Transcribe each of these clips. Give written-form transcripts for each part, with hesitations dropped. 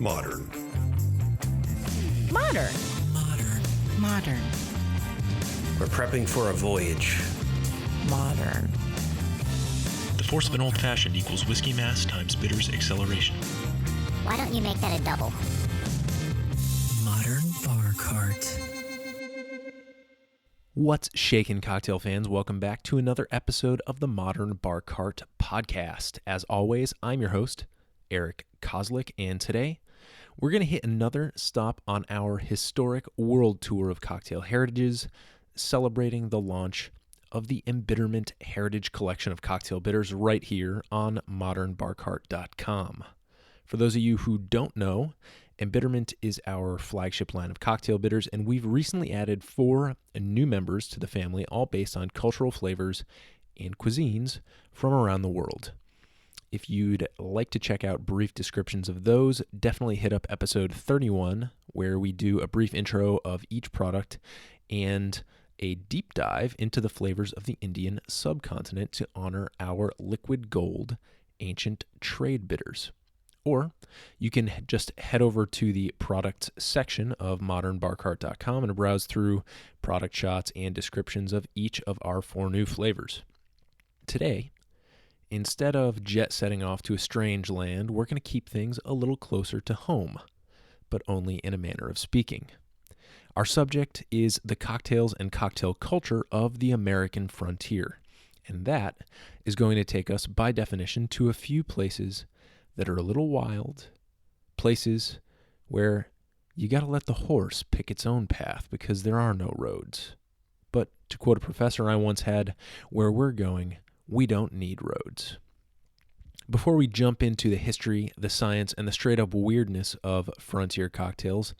Modern. Modern. Modern. Modern. We're prepping for a voyage. Modern. The force of an old-fashioned equals whiskey mass times bitters acceleration. Why don't you make that a double? Modern Bar Cart. What's shakin', cocktail fans? Welcome back to another episode of the Modern Bar Cart podcast. As always, I'm your host, Eric Kozlik, and today we're going to hit another stop on our historic world tour of cocktail heritages, celebrating the launch of the Embitterment Heritage Collection of Cocktail Bitters right here on modernbarcart.com. For those of you who don't know, Embitterment is our flagship line of cocktail bitters, and we've recently added 4 new members to the family, all based on cultural flavors and cuisines from around the world. If you'd like to check out brief descriptions of those, definitely hit up episode 31, where we do a brief intro of each product and a deep dive into the flavors of the Indian subcontinent to honor our liquid gold ancient trade bitters. Or you can just head over to the products section of modernbarcart.com and browse through product shots and descriptions of each of our 4 new flavors. Today, instead of jet setting off to a strange land, we're going to keep things a little closer to home, but only in a manner of speaking. Our subject is the cocktails and cocktail culture of the American frontier, and that is going to take us, by definition, to a few places that are a little wild, places where you got to let the horse pick its own path because there are no roads. But to quote a professor I once had, where we're going, we don't need roads. Before we jump into the history, the science, and the straight-up weirdness of frontier cocktails,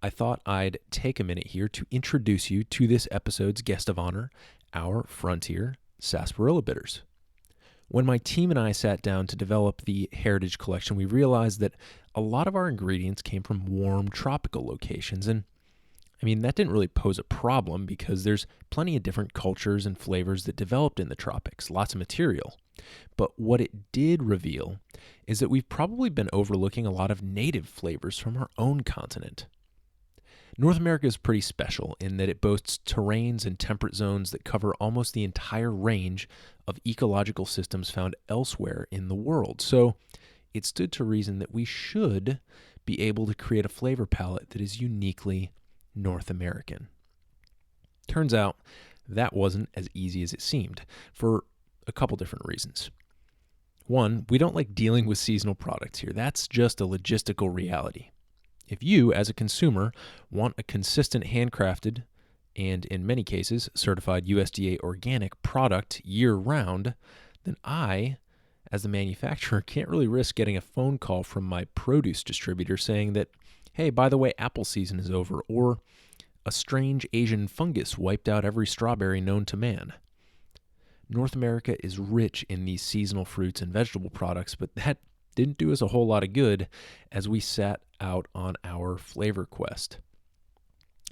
I thought I'd take a minute here to introduce you to this episode's guest of honor, our Frontier Sarsaparilla Bitters. When my team and I sat down to develop the Heritage Collection, we realized that a lot of our ingredients came from warm tropical locations. And that didn't really pose a problem because there's plenty of different cultures and flavors that developed in the tropics, lots of material. But what it did reveal is that we've probably been overlooking a lot of native flavors from our own continent. North America is pretty special in that it boasts terrains and temperate zones that cover almost the entire range of ecological systems found elsewhere in the world. So it stood to reason that we should be able to create a flavor palette that is uniquely North American. Turns out that wasn't as easy as it seemed for a couple different reasons. One, we don't like dealing with seasonal products here. That's just a logistical reality. If you, as a consumer, want a consistent handcrafted and, in many cases, certified USDA organic product year-round, then I, as the manufacturer, can't really risk getting a phone call from my produce distributor saying that, hey, by the way, apple season is over, or a strange Asian fungus wiped out every strawberry known to man. North America is rich in these seasonal fruits and vegetable products, but that didn't do us a whole lot of good as we set out on our flavor quest.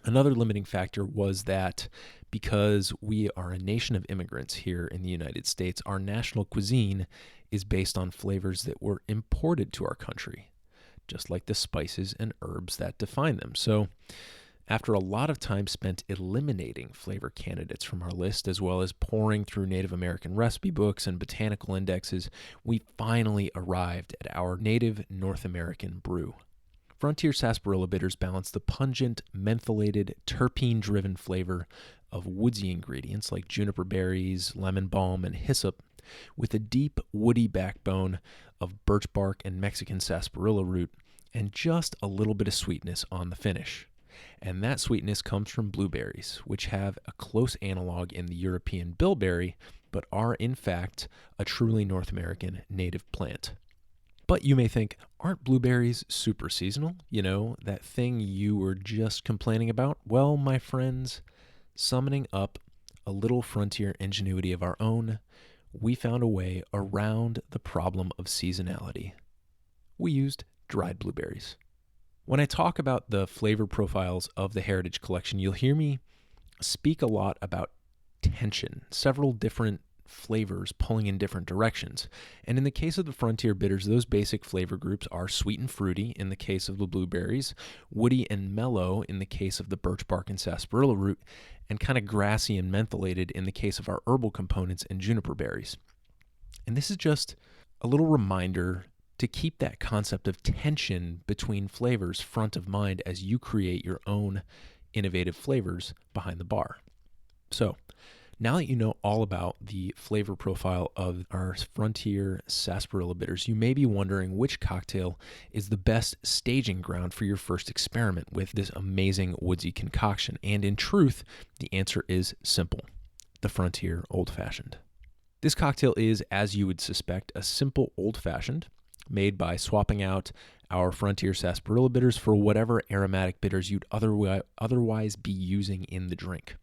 Another limiting factor was that because we are a nation of immigrants here in the United States, our national cuisine is based on flavors that were imported to our country, just like the spices and herbs that define them. So after a lot of time spent eliminating flavor candidates from our list, as well as poring through Native American recipe books and botanical indexes, we finally arrived at our native North American brew. Frontier Sarsaparilla Bitters balance the pungent, mentholated, terpene-driven flavor of woodsy ingredients like juniper berries, lemon balm, and hyssop, with a deep, woody backbone of birch bark and Mexican sarsaparilla root, and just a little bit of sweetness on the finish. And that sweetness comes from blueberries, which have a close analog in the European bilberry, but are in fact a truly North American native plant. But you may think, aren't blueberries super seasonal? You know, that thing you were just complaining about? Well, my friends, summoning up a little frontier ingenuity of our own, we found a way around the problem of seasonality. We used dried blueberries. When I talk about the flavor profiles of the Heritage Collection, you'll hear me speak a lot about tension, several different flavors pulling in different directions. And in the case of the Frontier Bitters, those basic flavor groups are sweet and fruity in the case of the blueberries, woody and mellow in the case of the birch bark and sarsaparilla root, and kind of grassy and mentholated in the case of our herbal components and juniper berries. And this is just a little reminder to keep that concept of tension between flavors front of mind as you create your own innovative flavors behind the bar. So, now that you know all about the flavor profile of our Frontier Sarsaparilla Bitters, you may be wondering which cocktail is the best staging ground for your first experiment with this amazing woodsy concoction. And in truth, the answer is simple: the Frontier Old Fashioned. This cocktail is, as you would suspect, a simple old fashioned made by swapping out our Frontier Sarsaparilla Bitters for whatever aromatic bitters you'd otherwise be using in the drink.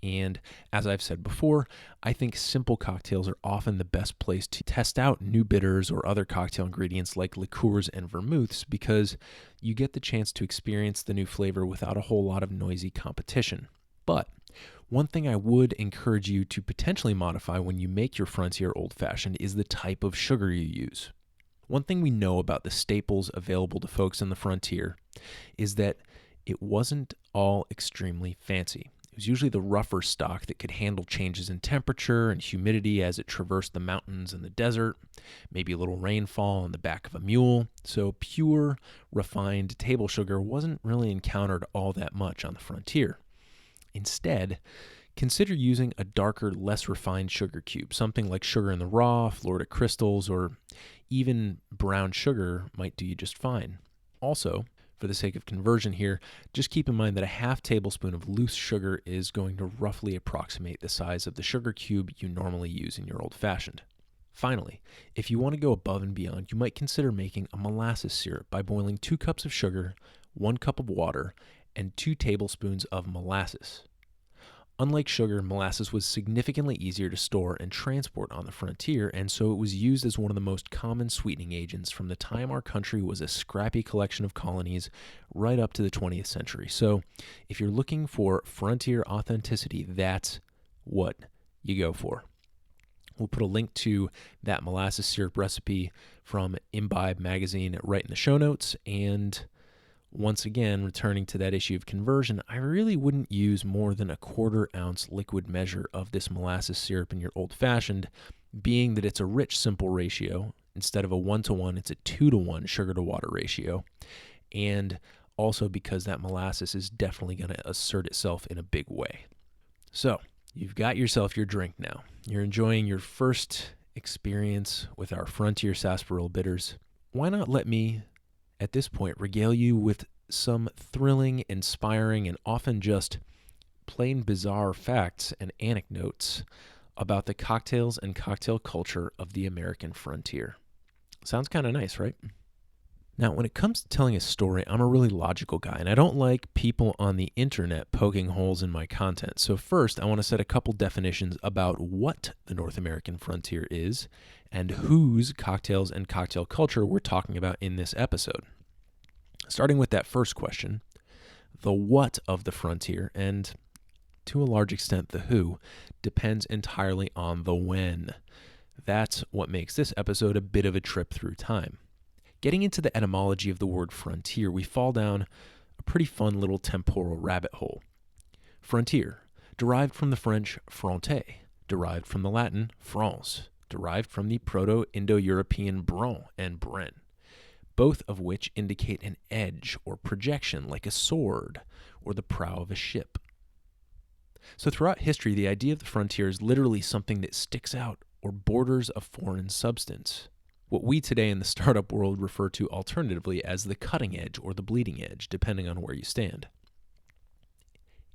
And as I've said before, I think simple cocktails are often the best place to test out new bitters or other cocktail ingredients like liqueurs and vermouths, because you get the chance to experience the new flavor without a whole lot of noisy competition. But one thing I would encourage you to potentially modify when you make your Frontier Old Fashioned is the type of sugar you use. One thing we know about the staples available to folks in the Frontier is that it wasn't all extremely fancy. It was usually the rougher stock that could handle changes in temperature and humidity as it traversed the mountains and the desert, maybe a little rainfall on the back of a mule. So pure, refined table sugar wasn't really encountered all that much on the Frontier. Instead, consider using a darker, less refined sugar cube. Something like Sugar in the Raw, Florida Crystals, or even brown sugar might do you just fine. Also, for the sake of conversion here, just keep in mind that a half tablespoon of loose sugar is going to roughly approximate the size of the sugar cube you normally use in your old fashioned. Finally, if you want to go above and beyond, you might consider making a molasses syrup by boiling 2 cups of sugar, 1 cup of water, and 2 tablespoons of molasses. Unlike sugar, molasses was significantly easier to store and transport on the Frontier, and so it was used as one of the most common sweetening agents from the time our country was a scrappy collection of colonies right up to the 20th century. So if you're looking for Frontier authenticity, that's what you go for. We'll put a link to that molasses syrup recipe from Imbibe magazine right in the show notes. And once again, returning to that issue of conversion, I really wouldn't use more than a 1/4 ounce liquid measure of this molasses syrup in your old fashioned, being that it's a rich, simple ratio. Instead of a 1-to-1, it's a 2-to-1 sugar to water ratio. And also because that molasses is definitely going to assert itself in a big way. So, you've got yourself your drink now. You're enjoying your first experience with our Frontier Sarsaparilla Bitters. Why not let me, at this point, regale you with some thrilling, inspiring, and often just plain bizarre facts and anecdotes about the cocktails and cocktail culture of the American frontier. Sounds kind of nice, right? Now, when it comes to telling a story, I'm a really logical guy, and I don't like people on the internet poking holes in my content. So first, I want to set a couple definitions about what the North American frontier is and whose cocktails and cocktail culture we're talking about in this episode. Starting with that first question, the what of the frontier, and to a large extent the who, depends entirely on the when. That's what makes this episode a bit of a trip through time. Getting into the etymology of the word frontier, we fall down a pretty fun little temporal rabbit hole. Frontier, derived from the French fronte, derived from the Latin France, derived from the Proto-Indo-European bron and bren, both of which indicate an edge or projection like a sword or the prow of a ship. So throughout history, the idea of the frontier is literally something that sticks out or borders a foreign substance. What we today in the startup world refer to alternatively as the cutting edge or the bleeding edge, depending on where you stand.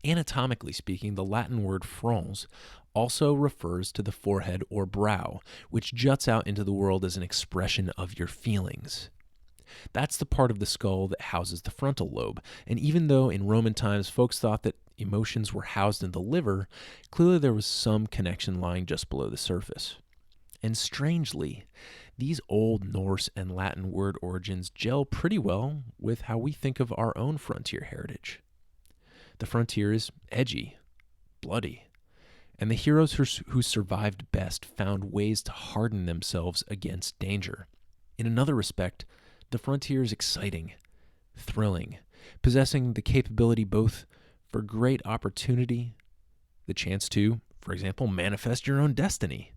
Anatomically speaking, the Latin word frons also refers to the forehead or brow, which juts out into the world as an expression of your feelings. That's the part of the skull that houses the frontal lobe, and even though in Roman times folks thought that emotions were housed in the liver, clearly there was some connection lying just below the surface. And strangely, these Old Norse and Latin word origins gel pretty well with how we think of our own frontier heritage. The frontier is edgy, bloody, And the heroes who survived best found ways to harden themselves against danger. In another respect, the frontier is exciting, thrilling, possessing the capability both for great opportunity, the chance to, for example, manifest your own destiny,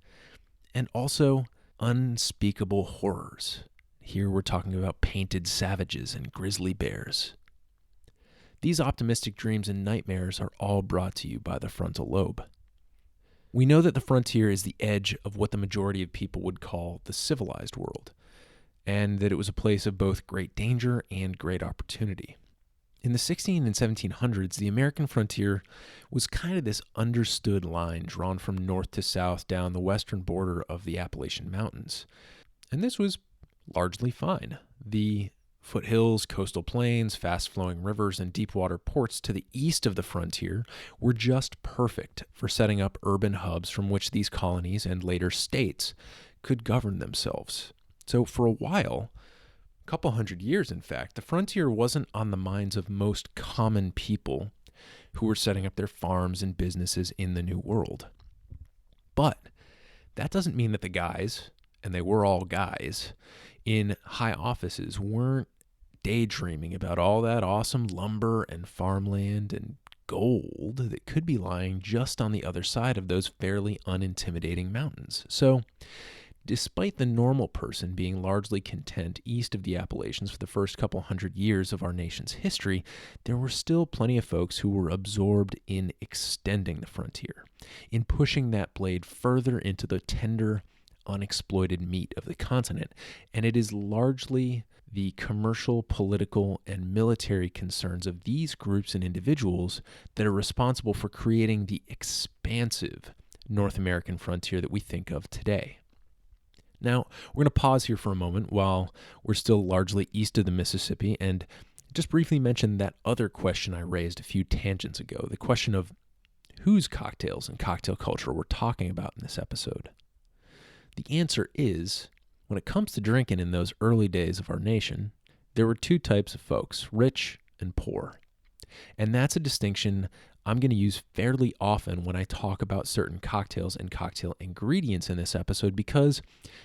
and also unspeakable horrors. Here we're talking about painted savages and grizzly bears. These optimistic dreams and nightmares are all brought to you by the frontal lobe. We know that the frontier is the edge of what the majority of people would call the civilized world, and that it was a place of both great danger and great opportunity. In the 16 and 1700s, the American frontier was kind of this understood line drawn from north to south down the western border of the Appalachian Mountains. And this was largely fine. The foothills, coastal plains, fast-flowing rivers, and deep-water ports to the east of the frontier were just perfect for setting up urban hubs from which these colonies and later states could govern themselves. So for a while, a couple hundred years in fact, the frontier wasn't on the minds of most common people who were setting up their farms and businesses in the New World. But that doesn't mean that the guys, and they were all guys, in high offices weren't daydreaming about all that awesome lumber and farmland and gold that could be lying just on the other side of those fairly unintimidating mountains. So, despite the normal person being largely content east of the Appalachians for the first couple hundred years of our nation's history, there were still plenty of folks who were absorbed in extending the frontier, in pushing that blade further into the tender, unexploited meat of the continent. And it is largely the commercial, political, and military concerns of these groups and individuals that are responsible for creating the expansive North American frontier that we think of today. Now, we're going to pause here for a moment while we're still largely east of the Mississippi and just briefly mention that other question I raised a few tangents ago, the question of whose cocktails and cocktail culture we're talking about in this episode. The answer is, when it comes to drinking in those early days of our nation, there were two types of folks, rich and poor. And that's a distinction I'm going to use fairly often when I talk about certain cocktails and cocktail ingredients in this episode because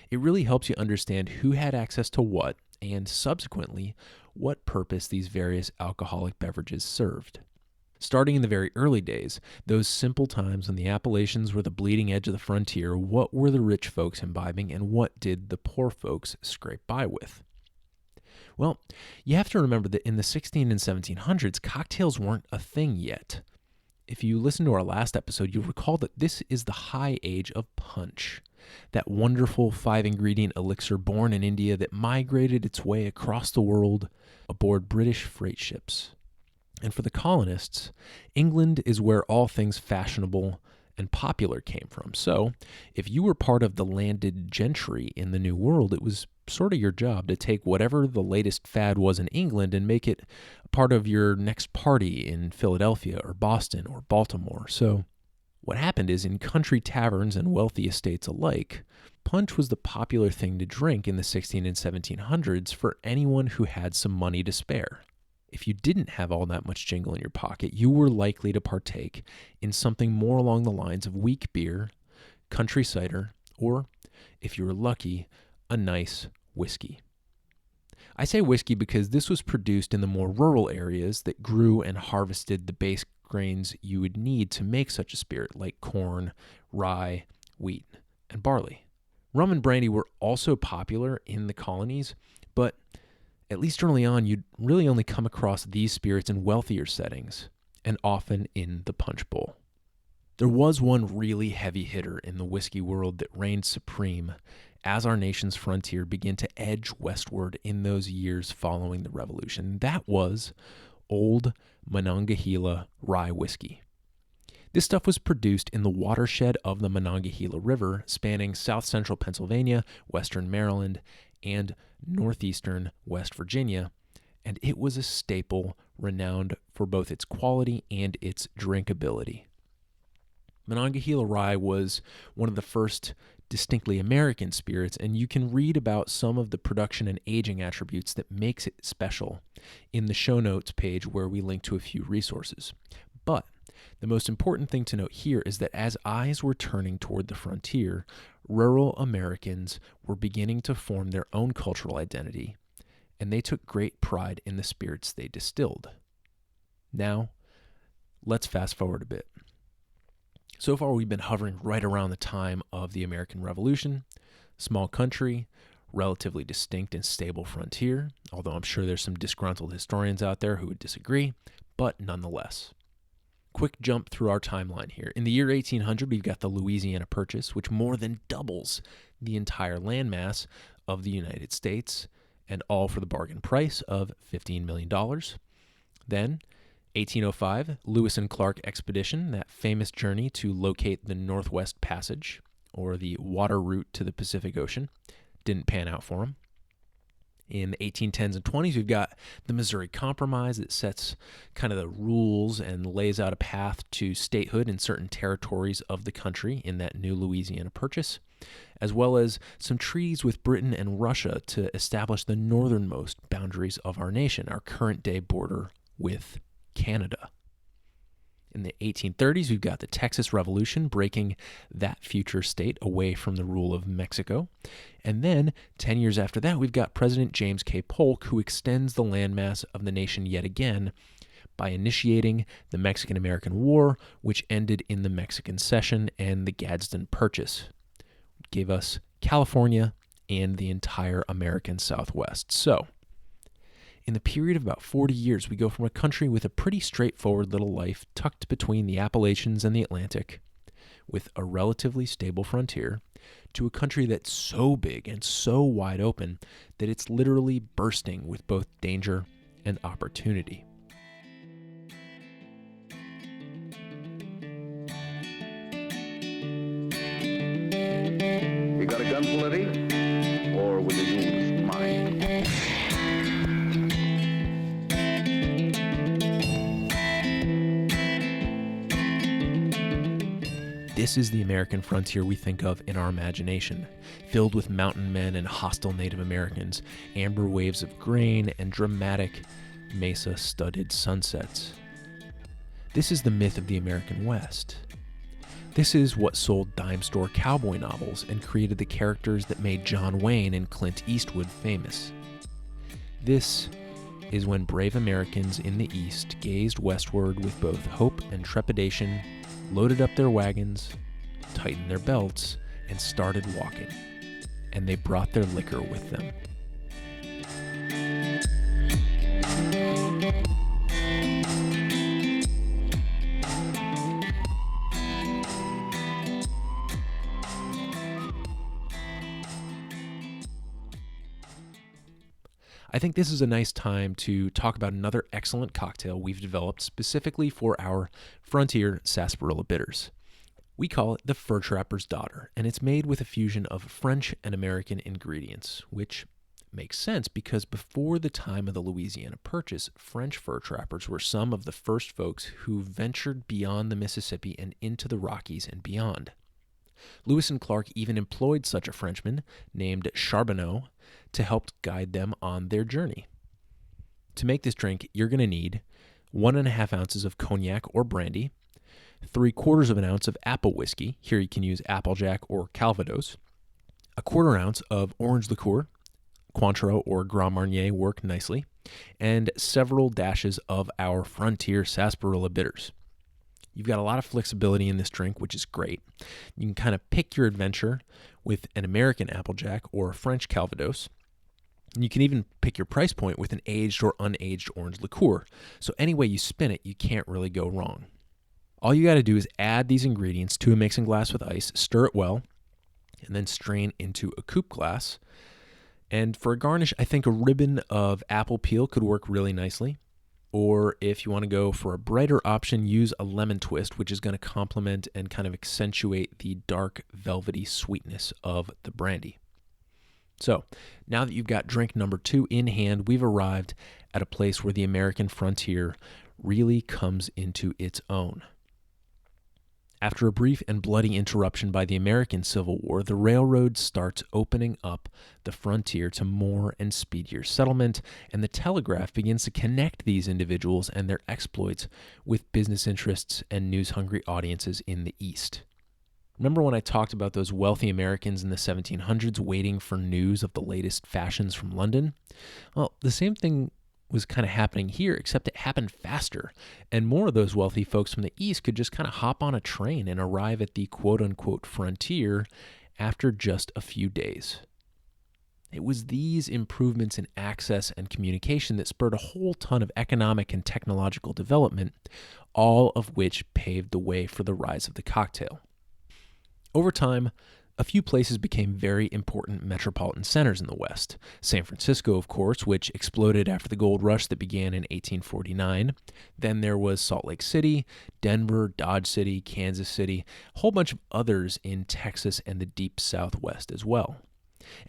it really helps you understand who had access to what and subsequently what purpose these various alcoholic beverages served. Starting in the very early days, those simple times when the Appalachians were the bleeding edge of the frontier, what were the rich folks imbibing and what did the poor folks scrape by with? Well, you have to remember that in the 16 and 1700s, cocktails weren't a thing yet. If you listen to our last episode, you'll recall that this is the high age of punch, that wonderful 5-ingredient elixir born in India that migrated its way across the world aboard British freight ships. And for the colonists, England is where all things fashionable and popular came from. So, if you were part of the landed gentry in the New World, it was sort of your job to take whatever the latest fad was in England and make it part of your next party in Philadelphia or Boston or Baltimore. So, what happened is in country taverns and wealthy estates alike, punch was the popular thing to drink in the 16 and 1700s for anyone who had some money to spare. If you didn't have all that much jingle in your pocket, you were likely to partake in something more along the lines of weak beer, country cider, or, if you were lucky, a nice whiskey. I say whiskey because this was produced in the more rural areas that grew and harvested the base grains you would need to make such a spirit, like corn, rye, wheat, and barley. Rum and brandy were also popular in the colonies, but at least early on, you'd really only come across these spirits in wealthier settings, and often in the punch bowl. There was one really heavy hitter in the whiskey world that reigned supreme as our nation's frontier began to edge westward in those years following the Revolution. That was Old Monongahela rye whiskey. This stuff was produced in the watershed of the Monongahela River, spanning south-central Pennsylvania, western Maryland, and northeastern West Virginia, and it was a staple renowned for both its quality and its drinkability. Monongahela rye was one of the first distinctly American spirits, and you can read about some of the production and aging attributes that makes it special in the show notes page where we link to a few resources. But The most important thing to note here is that as eyes were turning toward the frontier, rural Americans were beginning to form their own cultural identity, and they took great pride in the spirits they distilled. Now, let's fast forward a bit. So far, we've been hovering right around the time of the American Revolution, small country, relatively distinct and stable frontier, although I'm sure there's some disgruntled historians out there who would disagree, but nonetheless. Quick jump through our timeline here. In the year 1800, we've got the Louisiana Purchase, which more than doubles the entire landmass of the United States, and all for the bargain price of $15 million. Then, 1805, Lewis and Clark expedition, that famous journey to locate the Northwest Passage, or the water route to the Pacific Ocean, didn't pan out for them. In the 1810s and 20s, we've got the Missouri Compromise that sets kind of the rules and lays out a path to statehood in certain territories of the country in that new Louisiana Purchase, as well as some treaties with Britain and Russia to establish the northernmost boundaries of our nation, our current-day border with Canada. In the 1830s, we've got the Texas Revolution breaking that future state away from the rule of Mexico. And then, 10 years after that, we've got President James K. Polk, who extends the landmass of the nation yet again by initiating the Mexican-American War, which ended in the Mexican Cession and the Gadsden Purchase. It gave us California and the entire American Southwest. So, in the period of about 40 years, we go from a country with a pretty straightforward little life tucked between the Appalachians and the Atlantic, with a relatively stable frontier, to a country that's so big and so wide open that it's literally bursting with both danger and opportunity. You got a gun, Letty? Or will you use mine? This is the American frontier we think of in our imagination, filled with mountain men and hostile Native Americans, amber waves of grain, and dramatic mesa-studded sunsets. This is the myth of the American West. This is what sold dime store cowboy novels and created the characters that made John Wayne and Clint Eastwood famous. This is when brave Americans in the East gazed westward with both hope and trepidation, loaded up their wagons, tightened their belts, and started walking. And they brought their liquor with them. I think this is a nice time to talk about another excellent cocktail we've developed specifically for our Frontier Sarsaparilla Bitters. We call it the Fur Trapper's Daughter, and it's made with a fusion of French and American ingredients, which makes sense because before the time of the Louisiana Purchase, French fur trappers were some of the first folks who ventured beyond the Mississippi and into the Rockies and beyond. Lewis and Clark even employed such a Frenchman named Charbonneau to help guide them on their journey. To make this drink, you're going to need 1.5 ounces of cognac or brandy, 3/4 of an ounce of apple whiskey, here you can use Applejack or Calvados, 1/4 ounce of orange liqueur, Cointreau or Grand Marnier work nicely, and several dashes of our Frontier Sarsaparilla Bitters. You've got a lot of flexibility in this drink, which is great. You can kind of pick your adventure with an American Applejack or a French Calvados. And you can even pick your price point with an aged or unaged orange liqueur. So any way you spin it, you can't really go wrong. All you got to do is add these ingredients to a mixing glass with ice, stir it well, and then strain into a coupe glass. And for a garnish, I think a ribbon of apple peel could work really nicely. Or if you want to go for a brighter option, use a lemon twist, which is going to complement and kind of accentuate the dark, velvety sweetness of the brandy. So, now that you've got drink number 2 in hand, we've arrived at a place where the American frontier really comes into its own. After a brief and bloody interruption by the American Civil War, the railroad starts opening up the frontier to more and speedier settlement, and the telegraph begins to connect these individuals and their exploits with business interests and news-hungry audiences in the East. Remember when I talked about those wealthy Americans in the 1700s waiting for news of the latest fashions from London? Well, the same thing was kind of happening here, except it happened faster, and more of those wealthy folks from the East could just kind of hop on a train and arrive at the quote-unquote frontier after just a few days. It was these improvements in access and communication that spurred a whole ton of economic and technological development, all of which paved the way for the rise of the cocktail. Over time, a few places became very important metropolitan centers in the West. San Francisco, of course, which exploded after the gold rush that began in 1849. Then there was Salt Lake City, Denver, Dodge City, Kansas City, a whole bunch of others in Texas and the deep Southwest as well.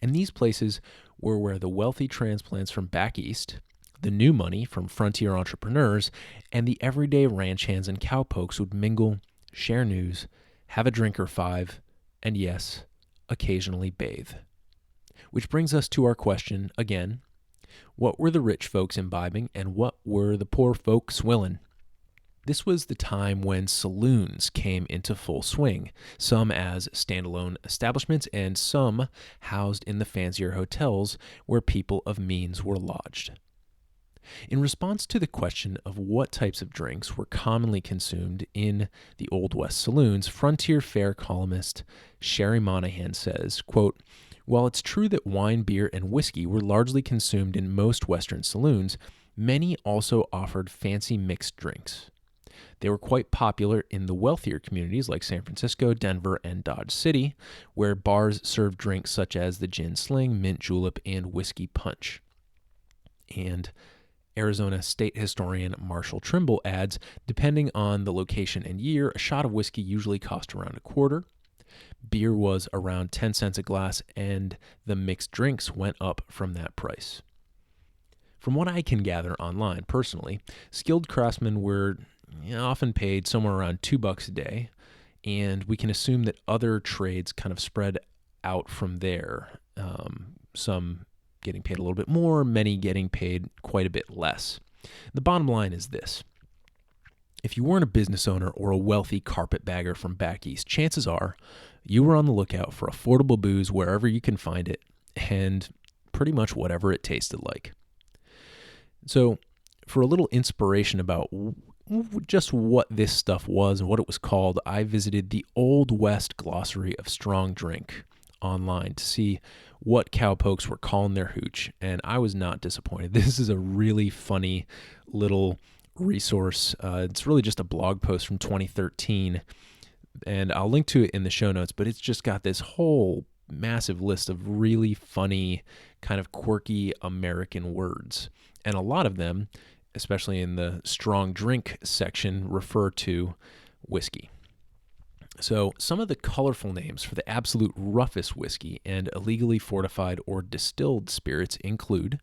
And these places were where the wealthy transplants from back east, the new money from frontier entrepreneurs, and the everyday ranch hands and cowpokes would mingle, share news, have a drink or five, and yes, occasionally bathe. Which brings us to our question again. What were the rich folks imbibing and what were the poor folks swilling? This was the time when saloons came into full swing, some as standalone establishments and some housed in the fancier hotels where people of means were lodged. In response to the question of what types of drinks were commonly consumed in the Old West saloons, Frontier Fare columnist Sherry Monahan says, quote, "While it's true that wine, beer, and whiskey were largely consumed in most Western saloons, many also offered fancy mixed drinks. They were quite popular in the wealthier communities like San Francisco, Denver, and Dodge City, where bars served drinks such as the gin sling, mint julep, and whiskey punch." And Arizona state historian Marshall Trimble adds, depending on the location and year, a shot of whiskey usually cost around a quarter. Beer was around 10 cents a glass, and the mixed drinks went up from that price. From what I can gather online personally, skilled craftsmen were often paid somewhere around $2 a day, and we can assume that other trades kind of spread out from there. Some getting paid a little bit more, many getting paid quite a bit less. The bottom line is this. If you weren't a business owner or a wealthy carpetbagger from back east, chances are you were on the lookout for affordable booze wherever you can find it and pretty much whatever it tasted like. So for a little inspiration about just what this stuff was and what it was called, I visited the Old West Glossary of Strong Drink online to see what cowpokes were calling their hooch, and I was not disappointed. This is a really funny little resource. It's really just a blog post from 2013, and I'll link to it in the show notes, but it's just got this whole massive list of really funny, kind of quirky American words, and a lot of them, especially in the strong drink section, refer to whiskey. So some of the colorful names for the absolute roughest whiskey and illegally fortified or distilled spirits include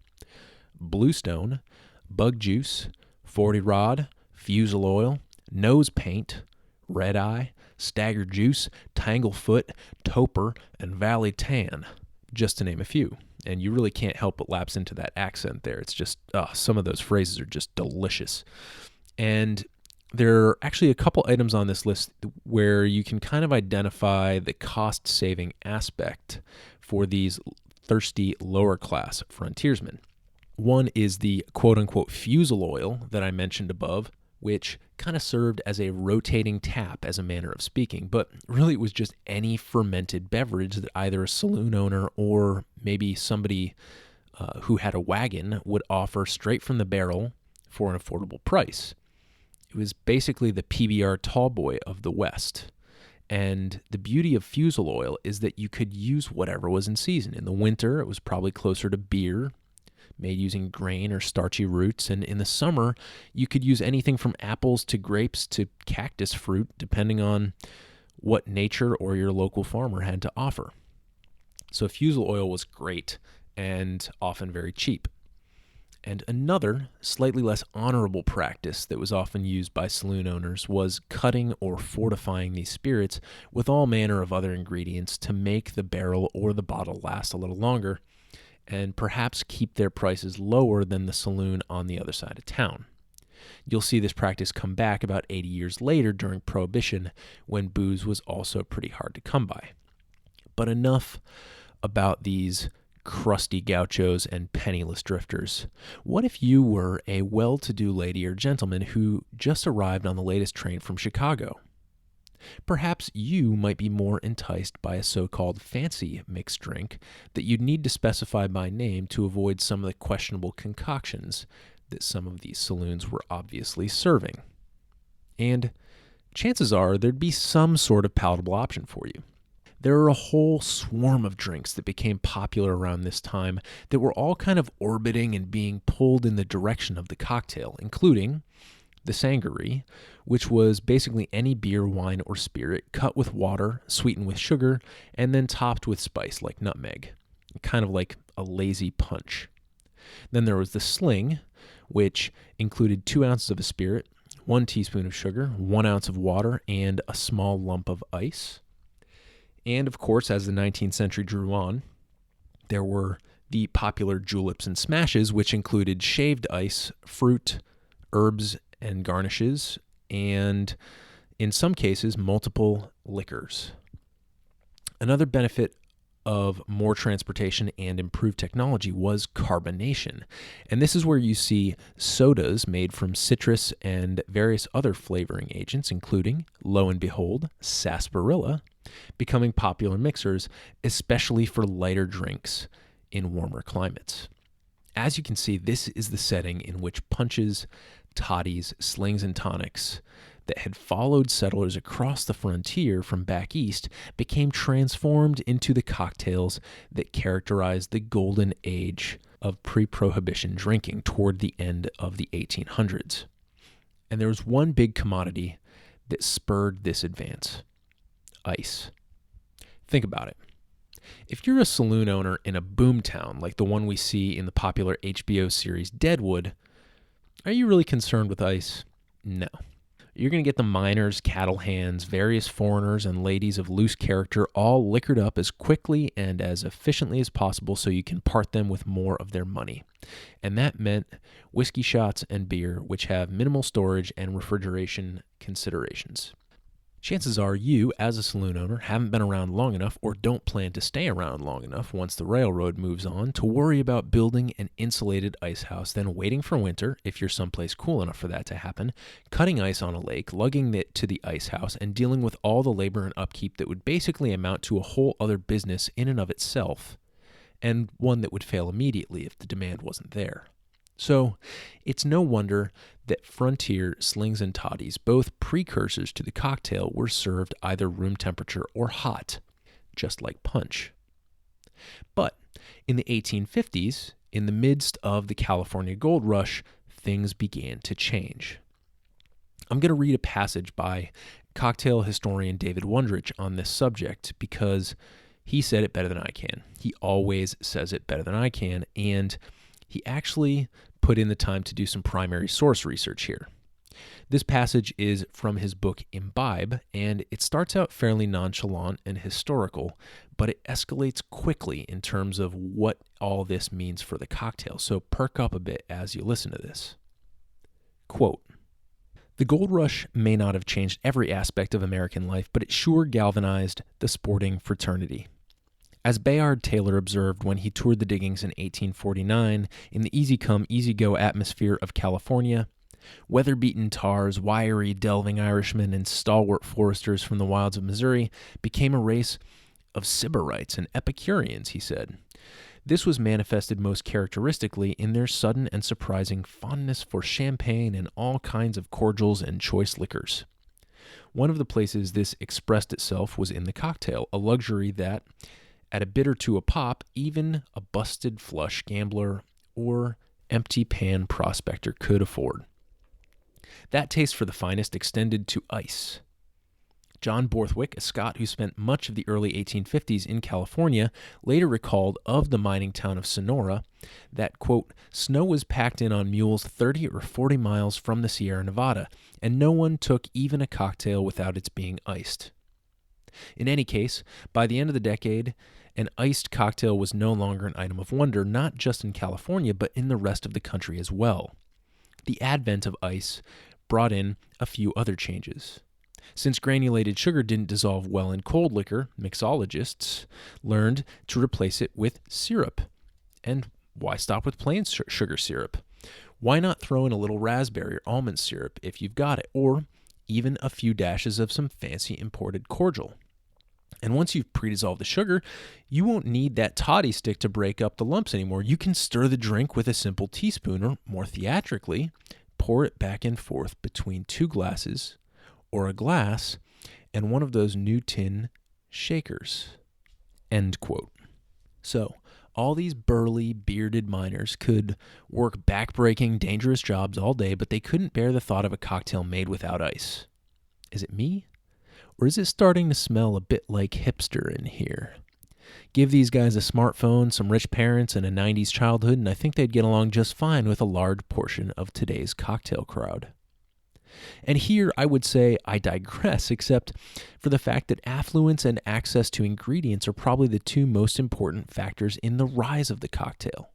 Bluestone, Bug Juice, 40 Rod, Fusel Oil, Nose Paint, Red Eye, Stagger Juice, Tanglefoot, Toper, and Valley Tan, just to name a few. And you really can't help but lapse into that accent there. It's just, some of those phrases are just delicious. And there are actually a couple items on this list where you can kind of identify the cost-saving aspect for these thirsty lower-class frontiersmen. One is the quote-unquote fusel oil that I mentioned above, which kind of served as a rotating tap as a manner of speaking, but really it was just any fermented beverage that either a saloon owner or maybe somebody who had a wagon would offer straight from the barrel for an affordable price. It was basically the PBR tallboy of the West. And the beauty of fusel oil is that you could use whatever was in season. In the winter, it was probably closer to beer, made using grain or starchy roots. And in the summer, you could use anything from apples to grapes to cactus fruit, depending on what nature or your local farmer had to offer. So fusel oil was great and often very cheap. And another, slightly less honorable practice that was often used by saloon owners was cutting or fortifying these spirits with all manner of other ingredients to make the barrel or the bottle last a little longer and perhaps keep their prices lower than the saloon on the other side of town. You'll see this practice come back about 80 years later during Prohibition, when booze was also pretty hard to come by. But enough about these crusty gauchos and penniless drifters. What if you were a well-to-do lady or gentleman who just arrived on the latest train from Chicago? Perhaps you might be more enticed by a so-called fancy mixed drink that you'd need to specify by name to avoid some of the questionable concoctions that some of these saloons were obviously serving. And chances are there'd be some sort of palatable option for you. There are a whole swarm of drinks that became popular around this time that were all kind of orbiting and being pulled in the direction of the cocktail, including the sangaree, which was basically any beer, wine, or spirit cut with water, sweetened with sugar, and then topped with spice like nutmeg, kind of like a lazy punch. Then there was the sling, which included 2 ounces of a spirit, 1 teaspoon of sugar, 1 ounce of water, and a small lump of ice. And of course, as the 19th century drew on, there were the popular juleps and smashes, which included shaved ice, fruit, herbs, and garnishes, and in some cases, multiple liquors. Another benefit of more transportation and improved technology was carbonation. And this is where you see sodas made from citrus and various other flavoring agents, including, lo and behold, sarsaparilla, becoming popular mixers, especially for lighter drinks in warmer climates. As you can see, this is the setting in which punches, toddies, slings, and tonics that had followed settlers across the frontier from back east became transformed into the cocktails that characterized the golden age of pre-prohibition drinking toward the end of the 1800s. And there was one big commodity that spurred this advance: ice. Think about it. If you're a saloon owner in a boomtown like the one we see in the popular HBO series Deadwood, are you really concerned with ice? No. You're going to get the miners, cattle hands, various foreigners, and ladies of loose character all liquored up as quickly and as efficiently as possible so you can part them with more of their money. And that meant whiskey shots and beer, which have minimal storage and refrigeration considerations. Chances are you, as a saloon owner, haven't been around long enough or don't plan to stay around long enough once the railroad moves on to worry about building an insulated ice house, then waiting for winter, if you're someplace cool enough for that to happen, cutting ice on a lake, lugging it to the ice house, and dealing with all the labor and upkeep that would basically amount to a whole other business in and of itself, and one that would fail immediately if the demand wasn't there. So it's no wonder that Frontier slings and toddies, both precursors to the cocktail, were served either room temperature or hot, just like punch. But in the 1850s, in the midst of the California gold rush, things began to change. I'm going to read a passage by cocktail historian David Wondrich on this subject because he said it better than I can. He always says it better than I can, and he actually put in the time to do some primary source research here. This passage is from his book Imbibe, and it starts out fairly nonchalant and historical, but it escalates quickly in terms of what all this means for the cocktail. So perk up a bit as you listen to this. Quote, "The gold rush may not have changed every aspect of American life, but it sure galvanized the sporting fraternity. As Bayard Taylor observed when he toured the diggings in 1849, in the easy-come, easy-go atmosphere of California, weather-beaten tars, wiry, delving Irishmen, and stalwart foresters from the wilds of Missouri became a race of sybarites and Epicureans, he said. This was manifested most characteristically in their sudden and surprising fondness for champagne and all kinds of cordials and choice liquors. One of the places this expressed itself was in the cocktail, a luxury that, at a bit or two a pop, even a busted flush gambler or empty pan prospector could afford. That taste for the finest extended to ice. John Borthwick, a Scot who spent much of the early 1850s in California, later recalled of the mining town of Sonora that, quote, snow was packed in on mules 30 or 40 miles from the Sierra Nevada, and no one took even a cocktail without its being iced. In any case, by the end of the decade, an iced cocktail was no longer an item of wonder, not just in California, but in the rest of the country as well. The advent of ice brought in a few other changes. Since granulated sugar didn't dissolve well in cold liquor, mixologists learned to replace it with syrup. And why stop with plain sugar syrup? Why not throw in a little raspberry or almond syrup if you've got it, or even a few dashes of some fancy imported cordial? And once you've pre-dissolved the sugar, you won't need that toddy stick to break up the lumps anymore. You can stir the drink with a simple teaspoon, or more theatrically, pour it back and forth between 2 glasses or a glass and one of those new tin shakers. End quote. So, all these burly, bearded miners could work back-breaking, dangerous jobs all day, but they couldn't bear the thought of a cocktail made without ice. Is it me? Or is it starting to smell a bit like hipster in here? Give these guys a smartphone, some rich parents, and a 90s childhood, and I think they'd get along just fine with a large portion of today's cocktail crowd. And here I would say I digress, except for the fact that affluence and access to ingredients are probably the 2 most important factors in the rise of the cocktail.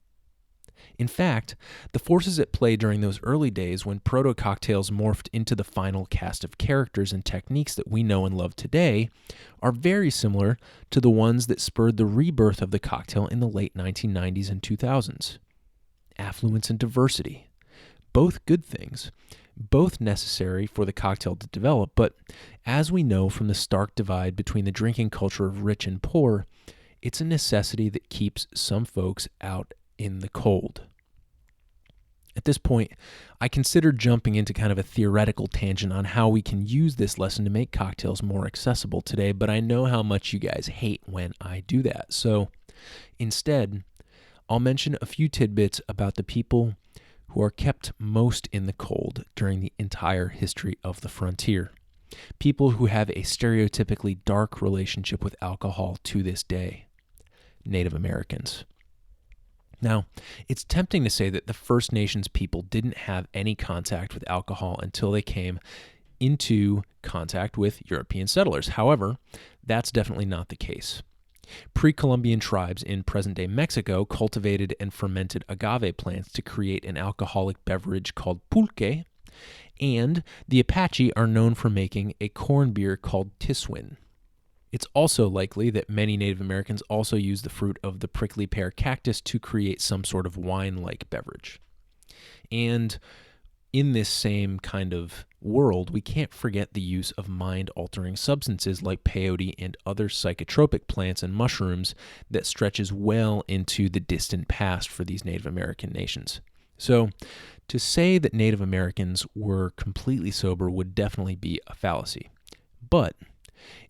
In fact, the forces at play during those early days when proto-cocktails morphed into the final cast of characters and techniques that we know and love today are very similar to the ones that spurred the rebirth of the cocktail in the late 1990s and 2000s. Affluence and diversity. Both good things. Both necessary for the cocktail to develop, but as we know from the stark divide between the drinking culture of rich and poor, it's a necessity that keeps some folks out in the cold. At this point, I considered jumping into kind of a theoretical tangent on how we can use this lesson to make cocktails more accessible today, but I know how much you guys hate when I do that. So instead, I'll mention a few tidbits about the people who are kept most in the cold during the entire history of the frontier. People who have a stereotypically dark relationship with alcohol to this day. Native Americans. Now, it's tempting to say that the First Nations people didn't have any contact with alcohol until they came into contact with European settlers. However, that's definitely not the case. Pre-Columbian tribes in present-day Mexico cultivated and fermented agave plants to create an alcoholic beverage called pulque, and the Apache are known for making a corn beer called tiswin. It's also likely that many Native Americans also used the fruit of the prickly pear cactus to create some sort of wine-like beverage. And in this same kind of world, we can't forget the use of mind-altering substances like peyote and other psychotropic plants and mushrooms that stretches well into the distant past for these Native American nations. So, to say that Native Americans were completely sober would definitely be a fallacy. But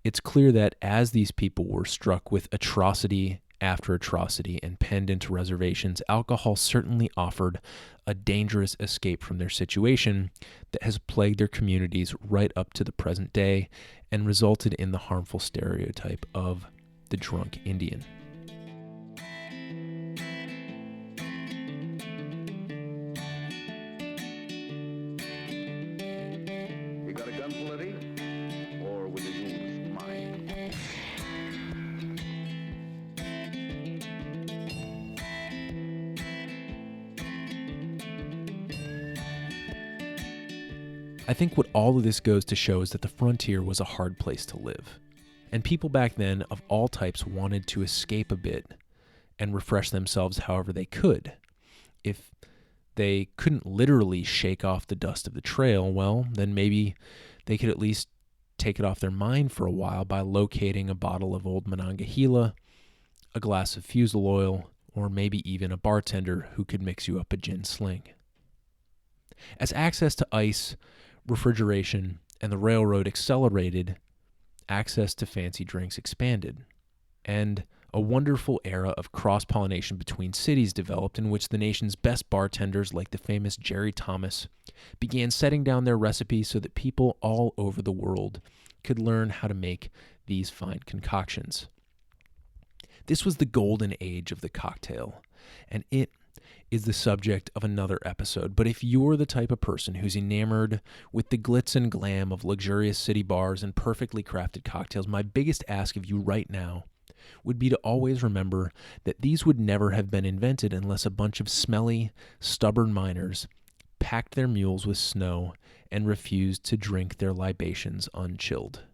it's clear that as these people were struck with atrocity after atrocity and penned into reservations, alcohol certainly offered a dangerous escape from their situation that has plagued their communities right up to the present day and resulted in the harmful stereotype of the drunk Indian. You got a gun, Plenty? Or will you use mine? I think what all of this goes to show is that the frontier was a hard place to live. And people back then of all types wanted to escape a bit and refresh themselves however they could. If they couldn't literally shake off the dust of the trail, well, then maybe they could at least take it off their mind for a while by locating a bottle of old Monongahela, a glass of fusel oil, or maybe even a bartender who could mix you up a gin sling. As access to ice, refrigeration, and the railroad accelerated, access to fancy drinks expanded, and a wonderful era of cross-pollination between cities developed in which the nation's best bartenders, like the famous Jerry Thomas, began setting down their recipes so that people all over the world could learn how to make these fine concoctions. This was the golden age of the cocktail, and it is the subject of another episode. But if you're the type of person who's enamored with the glitz and glam of luxurious city bars and perfectly crafted cocktails, my biggest ask of you right now would be to always remember that these would never have been invented unless a bunch of smelly, stubborn miners packed their mules with snow and refused to drink their libations unchilled.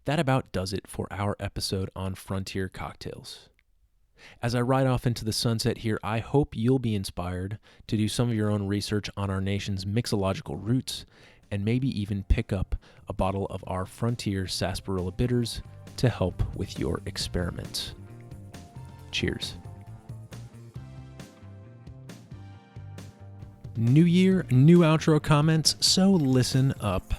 That about does it for our episode on Frontier cocktails. As I ride off into the sunset here, I hope you'll be inspired to do some of your own research on our nation's mixological roots and maybe even pick up a bottle of our Frontier Sarsaparilla Bitters to help with your experiments. Cheers. New year, new outro comments, so listen up.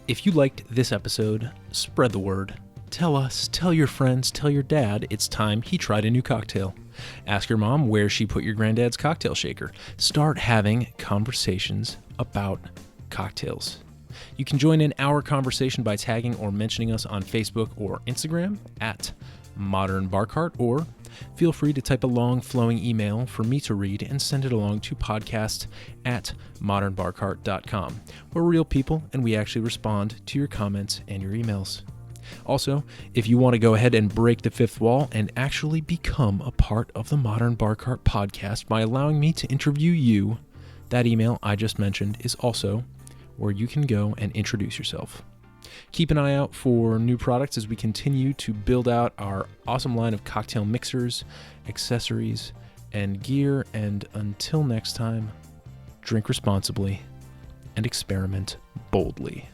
If you liked this episode, spread the word. Tell us, tell your friends, tell your dad it's time he tried a new cocktail. Ask your mom where she put your granddad's cocktail shaker. Start having conversations about cocktails. You can join in our conversation by tagging or mentioning us on Facebook or Instagram at Modern Bar Cart, or feel free to type a long flowing email for me to read and send it along to podcast@modernbarcart.com. We're real people and we actually respond to your comments and your emails. Also, if you want to go ahead and break the fifth wall and actually become a part of the Modern Bar Cart podcast by allowing me to interview you, that email I just mentioned is also where you can go and introduce yourself. Keep an eye out for new products as we continue to build out our awesome line of cocktail mixers, accessories, and gear. And until next time, drink responsibly and experiment boldly.